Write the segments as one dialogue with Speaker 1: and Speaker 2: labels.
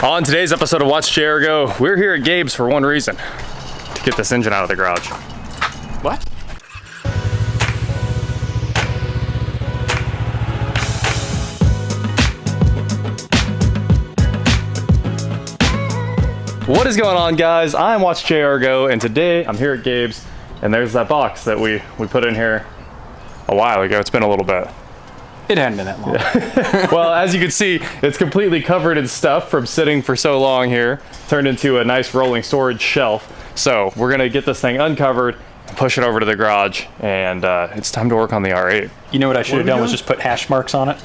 Speaker 1: On today's episode of Watch JR Go, we're here at Gabe's for one reason: to get this engine out of the garage. What? What is going on, guys? I'm Watch JR Go, and today I'm here at Gabe's, and there's that box that we put in here a while ago. It's been a little bit.
Speaker 2: It hadn't been that long.
Speaker 1: Yeah. Well, as you can see, it's completely covered in stuff from sitting for so long here, turned into a nice rolling storage shelf. So we're gonna get this thing uncovered, push it over to the garage, and it's time to work on the R8.
Speaker 2: You know what I should have done was just put hash marks on it.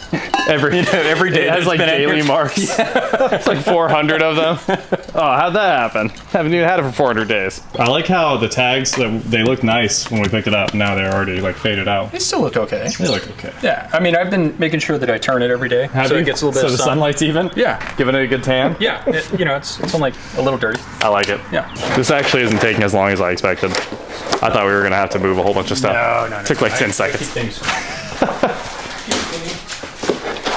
Speaker 1: Every day. It has like daily marks. Yeah. It's like 400 of them. Oh, how'd that happen? Haven't even had it for 400 days. I like how the tags, they look nice when we picked it up. Now they're already like faded out.
Speaker 2: They still look okay.
Speaker 1: They look okay.
Speaker 2: Yeah, I mean, I've been making sure that I turn it every day.
Speaker 1: Have
Speaker 2: so
Speaker 1: you?
Speaker 2: It gets a little bit of
Speaker 1: the
Speaker 2: sun.
Speaker 1: Sunlight's even?
Speaker 2: Yeah.
Speaker 1: Giving it a good tan?
Speaker 2: Yeah, it's only a little dirty.
Speaker 1: I like it.
Speaker 2: Yeah.
Speaker 1: This actually isn't taking as long as I expected. I thought we were gonna have to move a whole bunch of stuff.
Speaker 2: No.
Speaker 1: Took like 10 seconds.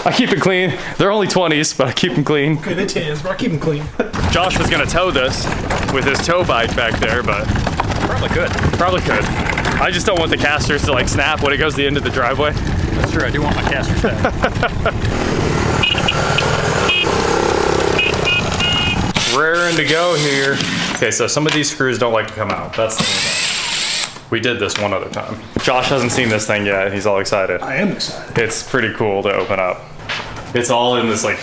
Speaker 1: I keep it clean. They're only 20s, but I keep them clean.
Speaker 3: Okay, they're 10s, but I keep them clean.
Speaker 1: Josh was gonna tow this with his tow bike back there, but
Speaker 2: Probably could.
Speaker 1: probably could. I just don't want the casters to like snap when it goes to the end of the driveway.
Speaker 2: That's true, I do want my caster stack.
Speaker 1: Raring to go here. Okay, so some of these screws don't like to come out. That's the thing. We did this one other time. Josh hasn't seen this thing yet. He's all excited.
Speaker 3: I am excited.
Speaker 1: It's pretty cool to open up. It's all in this like,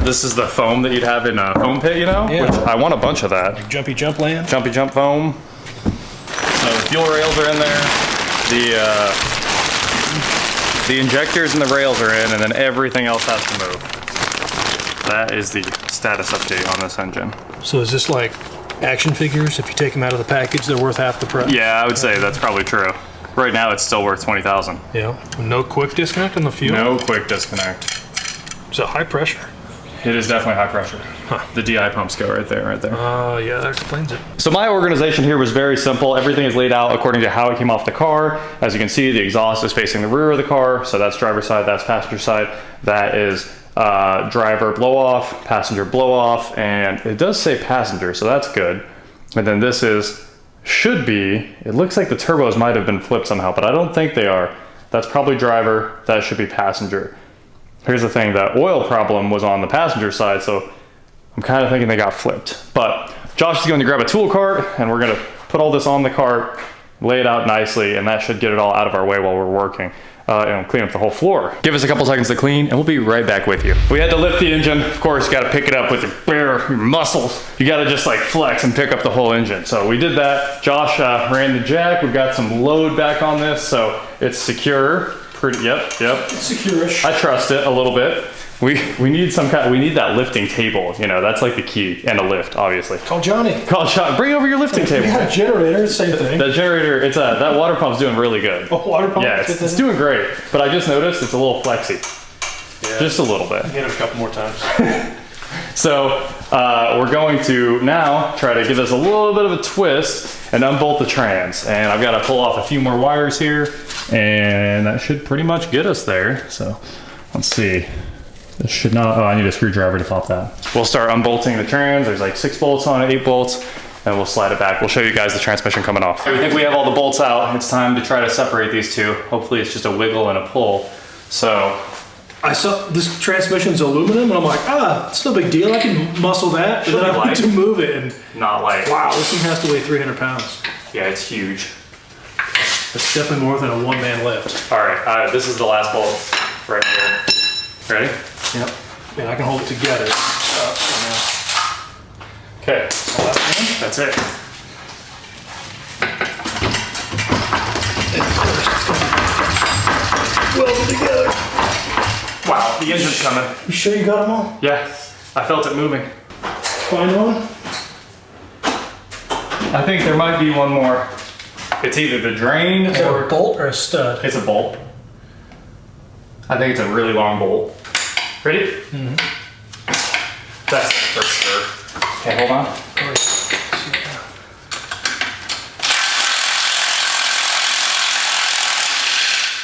Speaker 1: this is the foam that you'd have in a foam pit, you know?
Speaker 3: Yeah.
Speaker 1: Which I want a bunch of that.
Speaker 3: Like jumpy jump land.
Speaker 1: Jumpy jump foam. So the fuel rails are in there. The injectors and the rails are in, and then everything else has to move. That is the status update on this engine.
Speaker 3: So is this like action figures? If you take them out of the package, they're worth half the price?
Speaker 1: Yeah, I would say that's probably true. Right now, it's still worth $20,000.
Speaker 3: Yeah. No quick disconnect on the fuel?
Speaker 1: No quick disconnect.
Speaker 3: So high pressure?
Speaker 1: It is definitely high pressure.
Speaker 3: Huh.
Speaker 1: The DI pumps go right there,
Speaker 3: Yeah, that explains it.
Speaker 1: So my organization here was very simple. Everything is laid out according to how it came off the car. As you can see, the exhaust is facing the rear of the car. So that's driver's side, that's passenger side. That is driver blow off, passenger blow off, and it does say passenger, so that's good. And then this should be, it looks like the turbos might have been flipped somehow, but I don't think they are. That's probably driver, that should be passenger. Here's the thing, that oil problem was on the passenger side, so I'm kind of thinking they got flipped. But Josh is going to grab a tool cart, and we're going to put all this on the cart, lay it out nicely, and that should get it all out of our way while we're working. And clean up the whole floor. Give us a couple seconds to clean, and we'll be right back with you. We had to lift the engine. Of course, you gotta pick it up with your bare muscles. You gotta just like flex and pick up the whole engine. So we did that. Josh ran the jack. We've got some load back on this, so it's secure. Yep.
Speaker 3: It's secure-ish.
Speaker 1: I trust it a little bit. We need we need that lifting table, you know, that's like the key, and a lift, obviously.
Speaker 3: Call Johnny.
Speaker 1: Call Johnny, bring over your lifting table.
Speaker 3: Yeah, generator, same thing.
Speaker 1: That generator, that water pump's doing really good.
Speaker 3: Oh, water pump?
Speaker 1: Yeah, it's doing great, but I just noticed it's a little flexy.
Speaker 3: Yeah.
Speaker 1: Just a little bit.
Speaker 3: Hit it a couple more times.
Speaker 1: So we're going to now try to give this a little bit of a twist and unbolt the trans. And I've got to pull off a few more wires here, and that should pretty much get us there. So let's see. This should not, I need a screwdriver to pop that. We'll start unbolting the trans. There's like 6 bolts on it, 8 bolts, and we'll slide it back. We'll show you guys the transmission coming off. I think we have all the bolts out. It's time to try to separate these two. Hopefully it's just a wiggle and a pull. So
Speaker 3: I saw this transmission's aluminum, and I'm like, it's no big deal. I can muscle that. And then I went to move it, and
Speaker 1: not like,
Speaker 3: wow, this thing has to weigh 300 pounds.
Speaker 1: Yeah, it's huge.
Speaker 3: It's definitely more than a one-man lift.
Speaker 1: All right, this is the last bolt right here. Ready?
Speaker 3: Yep. And I can hold it together.
Speaker 1: Okay, that's it.
Speaker 3: Welded together.
Speaker 1: Wow, the engine's coming.
Speaker 3: You sure you got them all?
Speaker 1: Yeah, I felt it moving.
Speaker 3: Find one?
Speaker 1: I think there might be one more. It's either the drain
Speaker 3: Is
Speaker 1: or
Speaker 3: it a bolt or a stud?
Speaker 1: it's a bolt. I think it's a really long bolt. Ready? Mm-hmm. That's it for sure. Okay, hold on.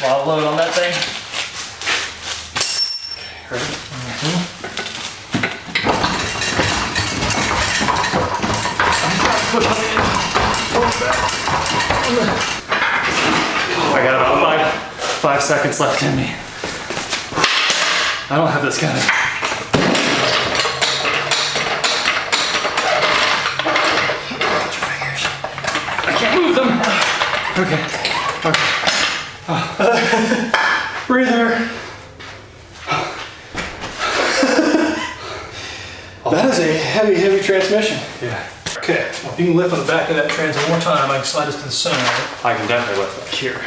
Speaker 1: Lot of load on that thing. Okay, ready? Mm-hmm. I got about 5 seconds left in me. I don't have this kind of. Watch your fingers. I can't move them. Okay.
Speaker 3: Breather. That is a heavy, heavy transmission.
Speaker 1: Yeah.
Speaker 3: Okay, well, if you can lift on the back of that trans one more time, I can slide us to the center of it.
Speaker 1: I can definitely lift up here.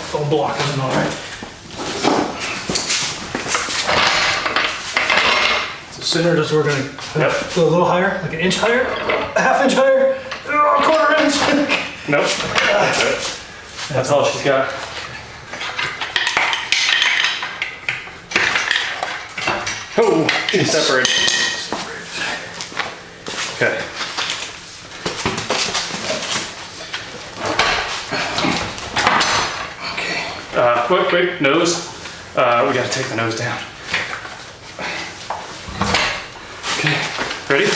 Speaker 3: Full block isn't all right. So center is where we're going to go a little higher, like an inch higher, a half inch higher, a quarter inch.
Speaker 1: Nope. That's all she's got. Oh, it's separated. Okay. Wait, nose. We gotta take the nose down. Okay, ready?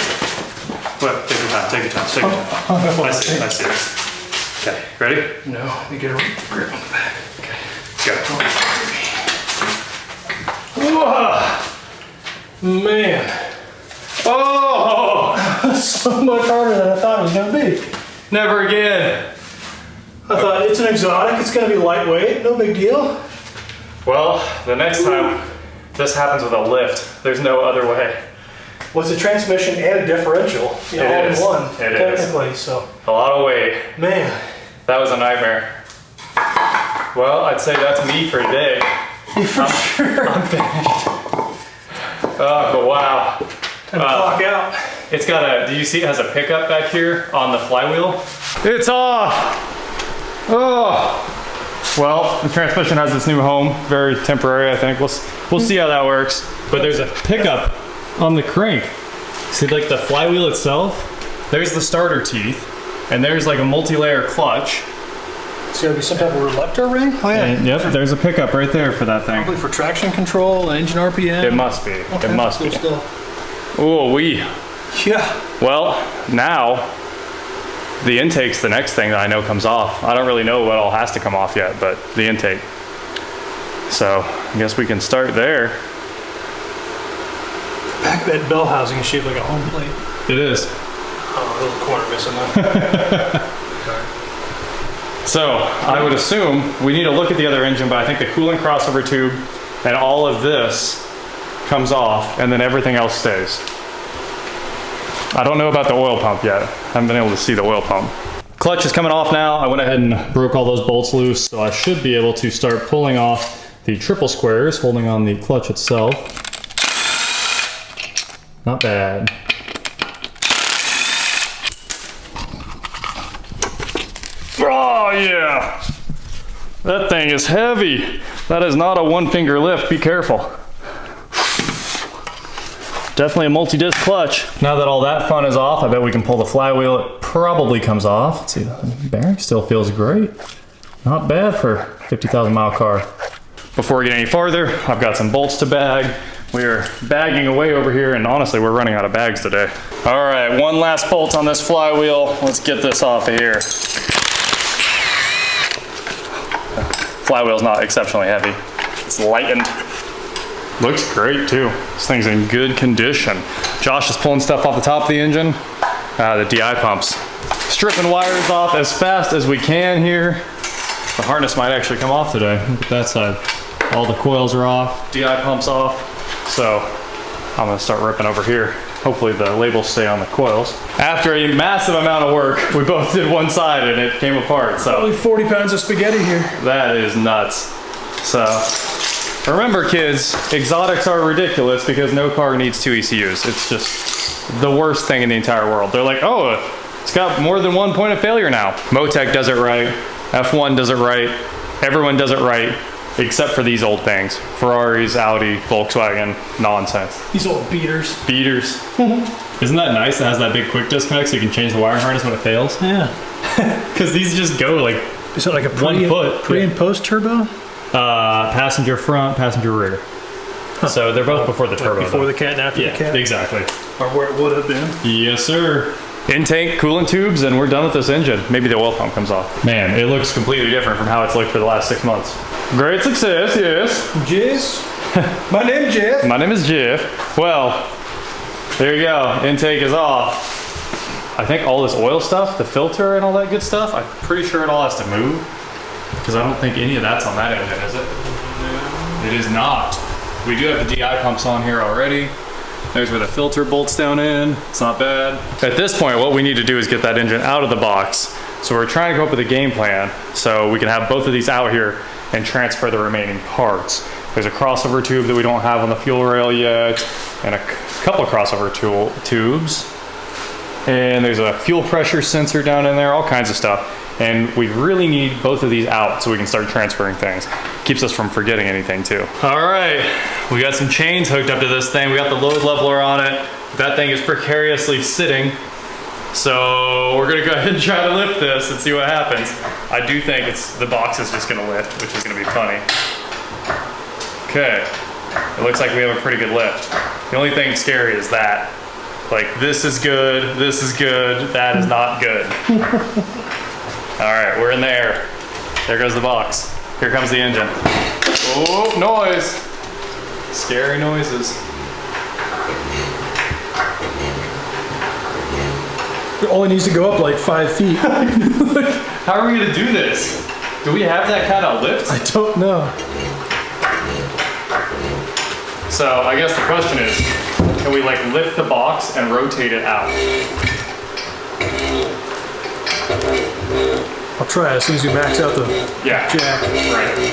Speaker 1: What? Take your time, take your time, take your time. I see it. Okay, ready?
Speaker 3: No, you get a grip on the back. Okay,
Speaker 1: go.
Speaker 3: Whoa. Man.
Speaker 1: Oh!
Speaker 3: So much harder than I thought it was going to be.
Speaker 1: Never again.
Speaker 3: I thought it's an exotic, it's going to be lightweight, no big deal.
Speaker 1: Well, the next time this happens with a lift, there's no other way.
Speaker 3: Well, it's a transmission and a differential, all in one,
Speaker 1: It
Speaker 3: technically,
Speaker 1: is.
Speaker 3: so.
Speaker 1: A lot of weight.
Speaker 3: Man.
Speaker 1: That was a nightmare. Well, I'd say that's me for today.
Speaker 3: For sure.
Speaker 1: I'm finished. Oh, but wow.
Speaker 3: Time to clock out.
Speaker 1: It's got a, do you see it has a pickup back here on the flywheel? It's off! Oh! Well, the transmission has its new home. Very temporary, I think. We'll see how that works. But there's a pickup on the crank. See, like the flywheel itself? There's the starter teeth. And there's like a multi-layer clutch.
Speaker 3: It's got to be some type of reluctor ring? Oh, yeah.
Speaker 1: And, yep, there's a pickup right there for that thing.
Speaker 3: Probably for traction control, engine RPM.
Speaker 1: It must be.
Speaker 3: Okay,
Speaker 1: It must
Speaker 3: cool
Speaker 1: be.
Speaker 3: stuff.
Speaker 1: Ooh, wee.
Speaker 3: Yeah.
Speaker 1: Well, now the intake's the next thing that I know comes off. I don't really know what all has to come off yet, but the intake. So I guess we can start there.
Speaker 3: Back of that bell housing is shaped like a home plate.
Speaker 1: It is.
Speaker 3: Oh, a little corner missing there.
Speaker 1: So I would assume we need to look at the other engine, but I think the coolant crossover tube and all of this comes off and then everything else stays. I don't know about the oil pump yet. I haven't been able to see the oil pump. Clutch is coming off now. I went ahead and broke all those bolts loose, so I should be able to start pulling off the triple squares, holding on the clutch itself. Not bad. Oh yeah! That thing is heavy. That is not a one finger lift, be careful. Definitely a multi-disc clutch. Now that all that fun is off, I bet we can pull the flywheel. It probably comes off. Let's see, the bearing still feels great. Not bad for a 50,000 mile car. Before we get any farther, I've got some bolts to bag. We are bagging away over here, and honestly, we're running out of bags today. All right, one last bolt on this flywheel. Let's get this off of here. Flywheel's not exceptionally heavy. It's lightened. Looks great too. This thing's in good condition. Josh is pulling stuff off the top of the engine. The DI pumps. Stripping wires off as fast as we can here. The harness might actually come off today. Look at that side. All the coils are off, DI pumps off. So I'm gonna start ripping over here. Hopefully the labels stay on the coils. After a massive amount of work, we both did one side and it came apart. So
Speaker 3: Probably 40 pounds of spaghetti here.
Speaker 1: that is nuts. So remember kids, exotics are ridiculous because no car needs two ECUs. It's just the worst thing in the entire world. They're like, oh, it's got more than one point of failure now. Motec does it right, F1 does it right, everyone does it right, except for these old things. Ferraris, Audi, Volkswagen, nonsense.
Speaker 3: These old beaters.
Speaker 1: Beaters. Isn't that nice? It has that big quick disconnect so you can change the wiring harness when it fails.
Speaker 3: Yeah.
Speaker 1: Because these just go like
Speaker 3: Is it like a
Speaker 1: 1 foot.
Speaker 3: pre and post turbo?
Speaker 1: Passenger front, passenger rear. So they're both before the turbo.
Speaker 3: Before
Speaker 1: though.
Speaker 3: the cat and after the cat?
Speaker 1: Exactly.
Speaker 3: Or where it would have been.
Speaker 1: Yes, sir. Intake, coolant tubes, and we're done with this engine. Maybe the oil pump comes off. Man, it looks completely different from how it's looked for the last 6 months. Great success, yes.
Speaker 3: Jess? My name's Jeff.
Speaker 1: My name is Jeff. Well, there you go. Intake is off. I think all this oil stuff, the filter and all that good stuff, I'm pretty sure it all has to move. Because I don't think any of that's on that engine, is it? No. It is not. We do have the DI pumps on here already. There's where the filter bolts down in. It's not bad. At this point, what we need to do is get that engine out of the box. So we're trying to come up with a game plan so we can have both of these out here and transfer the remaining parts. There's a crossover tube that we don't have on the fuel rail yet, and a couple of crossover tubes. And there's a fuel pressure sensor down in there, all kinds of stuff. And we really need both of these out so we can start transferring things. Keeps us from forgetting anything too. All right, we got some chains hooked up to this thing. We got the load leveler on it. That thing is precariously sitting. So we're gonna go ahead and try to lift this and see what happens. I do think the box is just gonna lift, which is gonna be funny. Okay, it looks like we have a pretty good lift. The only thing scary is that. Like, this is good, that is not good. All right, we're in the air. There goes the box. Here comes the engine. Oh, noise. Scary noises.
Speaker 3: It only needs to go up like 5 feet.
Speaker 1: How are we gonna do this? Do we have that kind of lift?
Speaker 3: I don't know.
Speaker 1: So I guess the question is, can we like lift the box and rotate it out?
Speaker 3: I'll try as soon as you max out the jack.
Speaker 1: Right.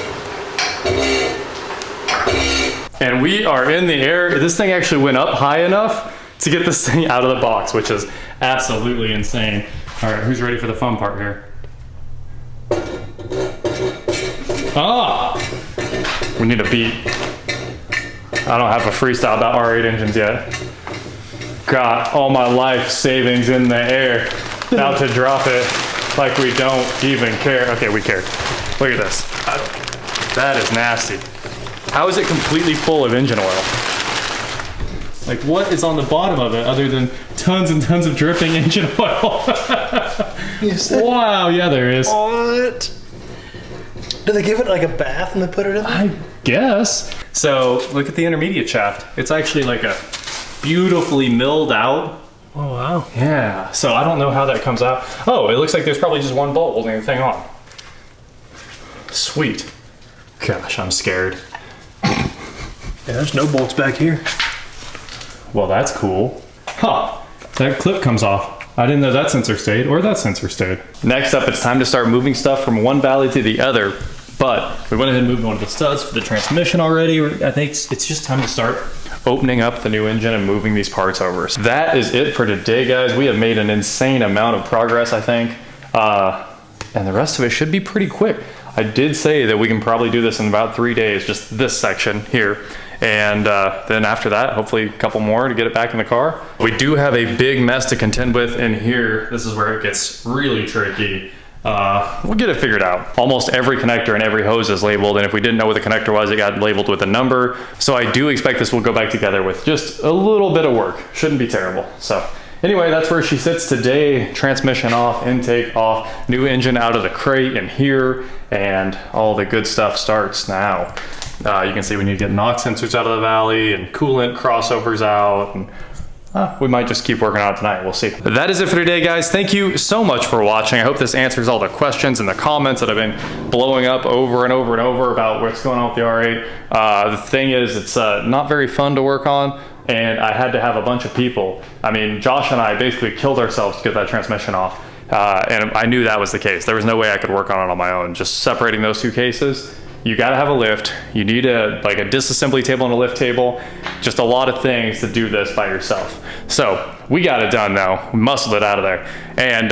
Speaker 1: And we are in the air. This thing actually went up high enough to get this thing out of the box, which is absolutely insane. All right, who's ready for the fun part here? Ah! We need a beat. I don't have a freestyle about R8 engines yet. Got all my life savings in the air. About to drop it like we don't even care. Okay, we care. Look at this. That is nasty. How is it completely full of engine oil? Like, what is on the bottom of it other than tons and tons of dripping engine oil? Wow, yeah, there is.
Speaker 3: What? Do they give it like a bath and they put it in there?
Speaker 1: I guess. So, look at the intermediate shaft. It's actually like a beautifully milled out.
Speaker 3: Oh, wow.
Speaker 1: Yeah, so I don't know how that comes out. Oh, it looks like there's probably just one bolt holding the thing on. Sweet. Gosh, I'm scared.
Speaker 3: Yeah, there's no bolts back here.
Speaker 1: Well, that's cool. Huh, that clip comes off. I didn't know that sensor stayed or that sensor stayed. Next up, it's time to start moving stuff from one valley to the other. But we went ahead and moved one of the studs for the transmission already. I think it's just time to start opening up the new engine and moving these parts over. So that is it for today, guys. We have made an insane amount of progress, I think. And the rest of it should be pretty quick. I did say that we can probably do this in about 3 days, just this section here. And then after that, hopefully a couple more to get it back in the car. We do have a big mess to contend with in here. This is where it gets really tricky. We'll get it figured out. Almost every connector and every hose is labeled, and if we didn't know what the connector was, it got labeled with a number. So I do expect this will go back together with just a little bit of work. Shouldn't be terrible. So anyway, that's where she sits today. Transmission off, intake off, new engine out of the crate in here, and all the good stuff starts now. You can see we need to get NOx sensors out of the valley and coolant crossovers out, and we might just keep working on it tonight. We'll see. That is it for today, guys. Thank you so much for watching. I hope this answers all the questions and the comments that have been blowing up over and over and over about what's going on with the R8. The thing is, it's not very fun to work on, and I had to have a bunch of people. I mean, Josh and I basically killed ourselves to get that transmission off, and I knew that was the case. There was no way I could work on it on my own. Just separating those two cases. You gotta have a lift. You need a disassembly table and a lift table. Just a lot of things to do this by yourself. So we got it done though. We muscled it out of there. And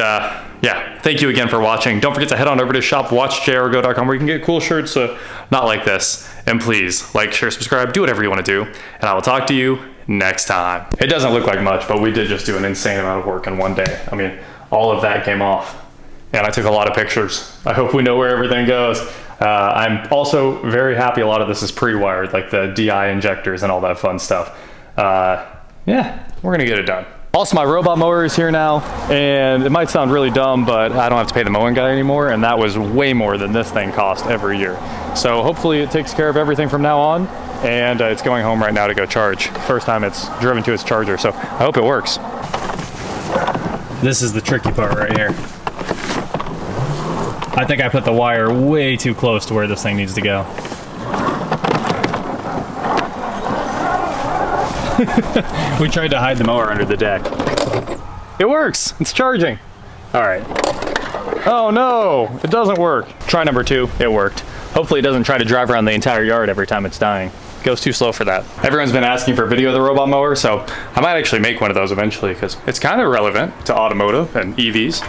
Speaker 1: yeah, thank you again for watching. Don't forget to head on over to shopwatchjrgo.com where you can get cool shirts not like this. And please like, share, subscribe, do whatever you want to do. And I will talk to you next time. It doesn't look like much, but we did just do an insane amount of work in one day. I mean, all of that came off. And I took a lot of pictures. I hope we know where everything goes. I'm also very happy a lot of this is pre-wired, like the DI injectors and all that fun stuff. Yeah, we're gonna get it done. Also, my robot mower is here now, and it might sound really dumb, but I don't have to pay the mowing guy anymore, and that was way more than this thing cost every year. So hopefully it takes care of everything from now on, and it's going home right now to go charge. First time it's driven to its charger, so I hope it works. This is the tricky part right here. I think I put the wire way too close to where this thing needs to go. We tried to hide the mower under the deck. It works, it's charging. All right. Oh no, it doesn't work. Try number 2, it worked. Hopefully it doesn't try to drive around the entire yard every time it's dying. It goes too slow for that. Everyone's been asking for a video of the robot mower, so I might actually make one of those eventually because it's kind of relevant to automotive and EVs.